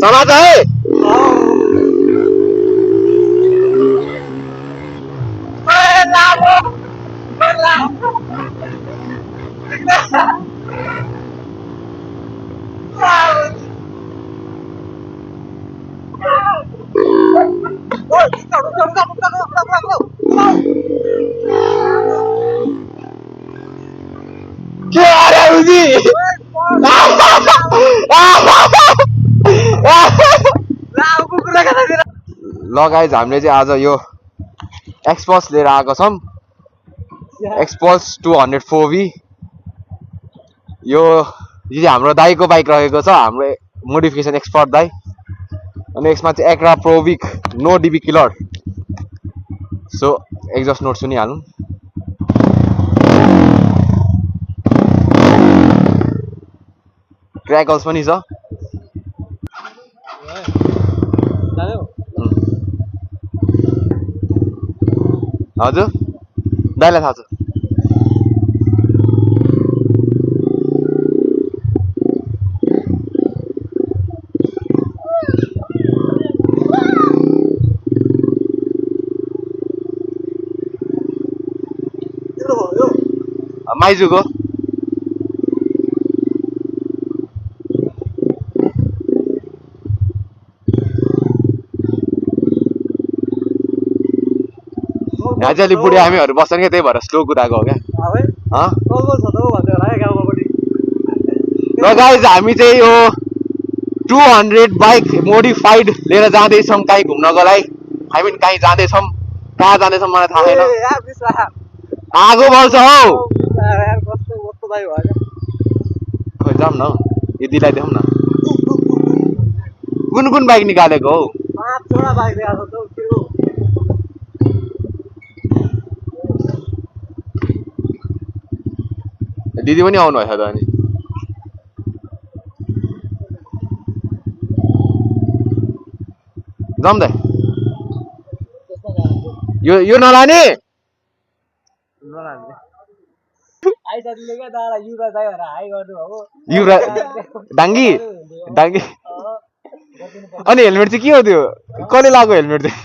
समाज है क्या ल गाइज हामीले चाहिँ आज यो एक्सपल्स लिएर आएको छौँ एक्सपल्स 204V यो चाहिँ हाम्रो दाइको बाइक रहेको छ हाम्रो मोडिफिकेसन एक्सपर्ट दाइ अनि यसमा चाहिँ एक्रा प्रोभिक नो डिबी किलर सो एक्जस्ट नोट सुनिहालौँ क्रैकल्स पनि छ हजुर दाइलाई थाहा छ माइजूको यहाँ चाहिँ अलिक बुढी हामीहरू बस्छन् क्या त्यही भएर स्लो कुदाएको हो क्या र गाइज हामी चाहिँ यो 200 बाइक मोडिफाइड लिएर जाँदैछौँ कहीँ घुम्नको लागि हामी कहीँ जाँदैछौँ कहाँ जाँदैछौँ मलाई थाहा छैन आगो बल्छ हौ खोइ जाऊँ न यो दिलाइदेऊ न कुन कुन बाइक निकालेको हौ दिदी पनि आउनु भएछ त अनि जाऊँ त यो नलाने डाङ्गी डाङ्गी अनि हेलमेट चाहिँ के हो त्यो कसले लगाएको हेलमेट चाहिँ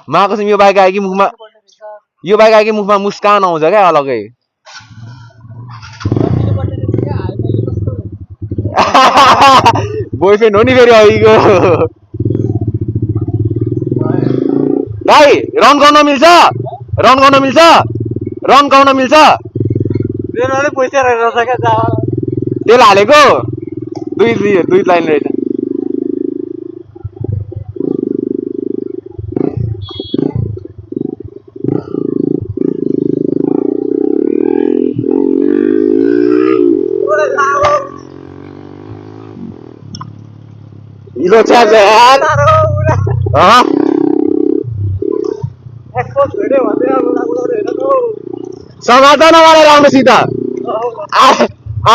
माको यो बाइक आयो कि मुखमा यो बाइक आयो कि मुखमा मुस्कान आउँछ क्या अलगै बोयफ्रेन्ड हो नि फेरि अहिलेको भाइ रन गर्न मिल्छ रन गर्न मिल्छ रन गर्न मिल्छ तेल हालेको दुई लाइन रहेछ Lo chagan. Hah? Expose video समाधान वाला राम्रोसित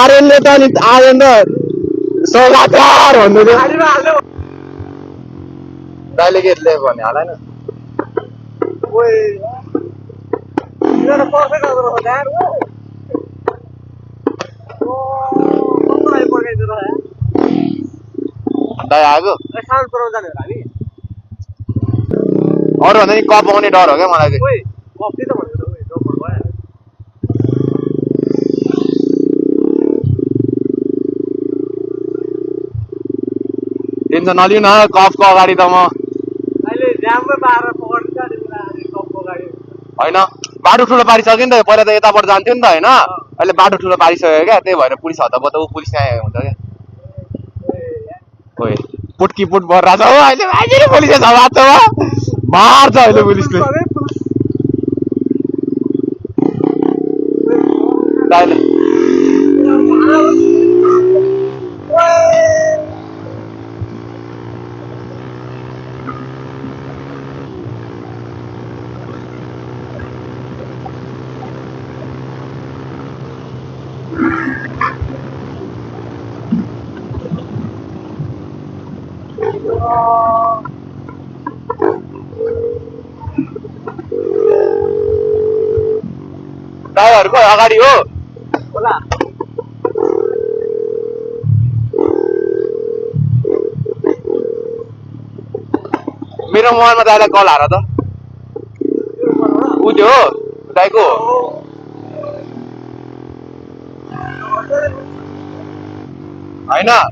आर्यनले त नि आर्यन त सौगातार भन्नु थियो दाइले के ले भने होला हैन ओइ यो त पर्फेक्ट हो यार ओ मलाई पकाइदियो र दाइ आगो साउन्ड पुराउन जाने हो हामी अरु भन्दा नि कप आउने डर हो क्या मलाई चाहिँ ओइ कप दे त भनेको त ओइ डपर भयो टेन्सन नलिउ न कपको अगाडि त म अहिले ड्याममै पारेर पकड्नु जाने कुरा कपको अगाडि हैन बाटो ठुलो पारिसक्यो नि त पहिला त यताबाट जान्थ्यो नि त हैन अहिले बाटो ठुलो पारिसक्यो क्या त्यही भएर पुलिस हतपत पुलिस यहाँ हुन्छ क्या ओइ पुटकी पुट भर्रा छ हो अहिले मान्छेले पुलिस छ बाटोमा मार्छ अहिले पुलिसले दाइले ड्राइभरको अगाडि हो होला मेरो मोबाइलमा दाइलाई कल हार त ऊ त्यो हो दाइको होइन हो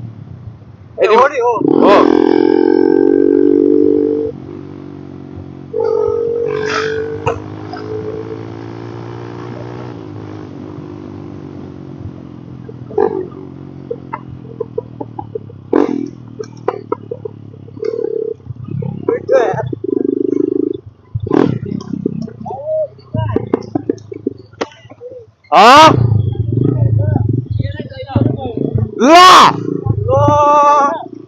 ल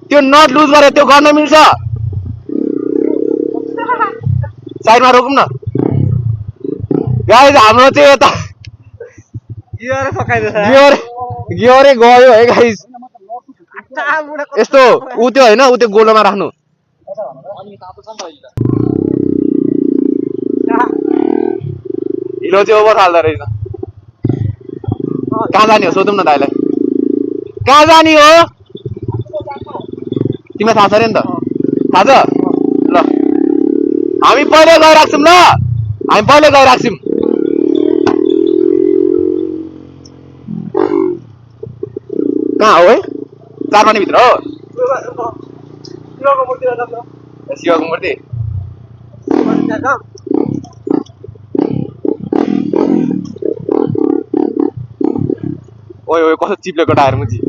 त्यो नट लुज गरे त्यो गर्न मिल्छ साइडमा रोकौँ न गाइस हाम्रो चाहिँ यता गियरै गयो है गाइस यस्तो ऊ त्यो होइन ऊ त्यो गोलोमा राख्नु हिलो चाहिँ ओभर हाल्दो रहेछ कहाँ जाने हो सोधौँ न दाइलाई कहाँ जाने हो तिमीलाई थाहा छ अरे नि त थाहा छ ल हामी पहिले गइराख्छौँ ल हामी पहिले गइराख्छौँ कहाँ हो है चारपानीभित्र हो शिवको मूर्ति ओइ ओइ कस्तो चिप्लेको टायर मुजी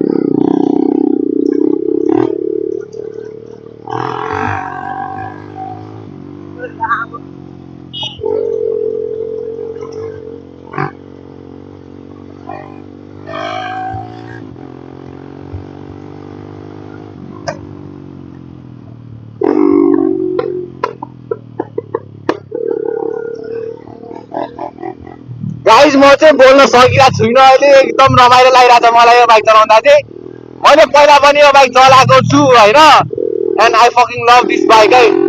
गाइस म चाहिँ बोल्न सकिरहेको छुइनँ अहिले एकदम रमाइलो लागिरहेछ मलाई यो बाइक चलाउँदा चाहिँ मैले पहिला पनि यो बाइक चलाएको छु होइन and I fucking love this bike है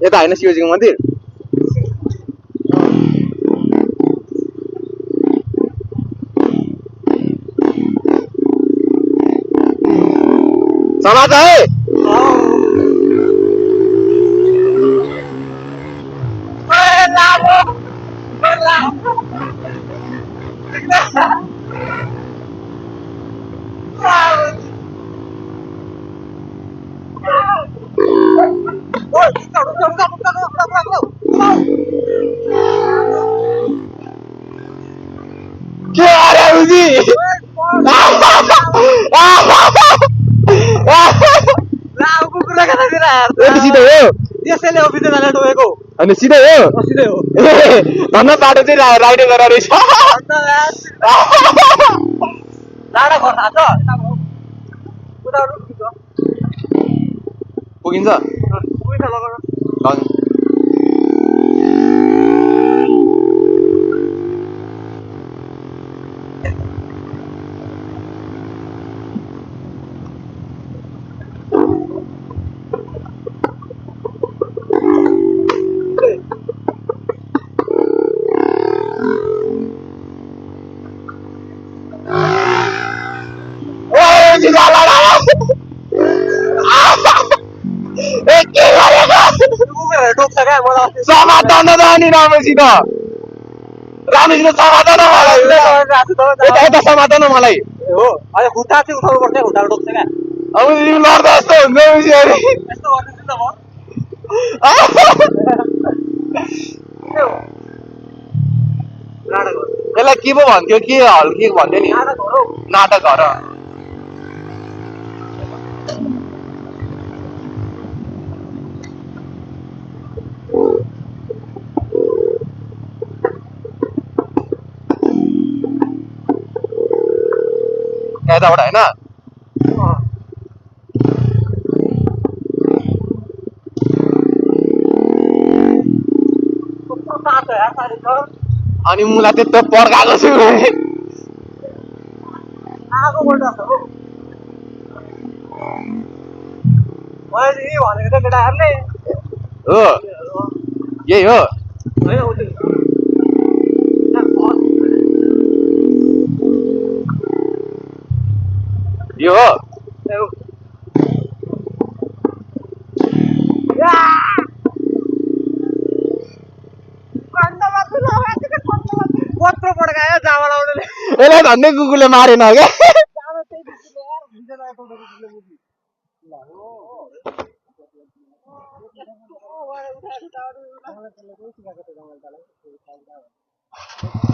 यता होइन शिवजीको मन्दिर समाज है क्या अरे उजी सिधै हो त्यसैले अफिस जाने टोकेको अनि सिधै हो सिधै हो धन्न बाटो चाहिँ राइडे गरेर रहेछ लाडा घर थाहा छ पुगिन्छ समाधान नि राम्रोसित राम्रोसित समाधान मलाई यता समाधान मलाई हो अहिले खुट्टा चाहिँ उठाउनु पर्छ खुट्टाले टोक्छ क्या अब तिमी लड्दा जस्तो हुन्छ यस्तो गर्दैछु त म यसलाई के पो भन्थ्यो के हल्के भन्थ्यो नि नाटक घर यताबाट होइन त यार सारी कर अनि मुला त्यत्रो पर्खाएको छु आगो बोल्दा हो मैले यही भनेको त केटाहरूले हो यही हो होइन हो त्यो यो हो कत्रो पड्कायो जामा लाउनेले यसलाई धन्दै कुकुरले मारेन क्या जामा त्यही कुकुरले यार हुन्छ न एउटा कुकुरले मुजी ल हो उठाएर उठाएर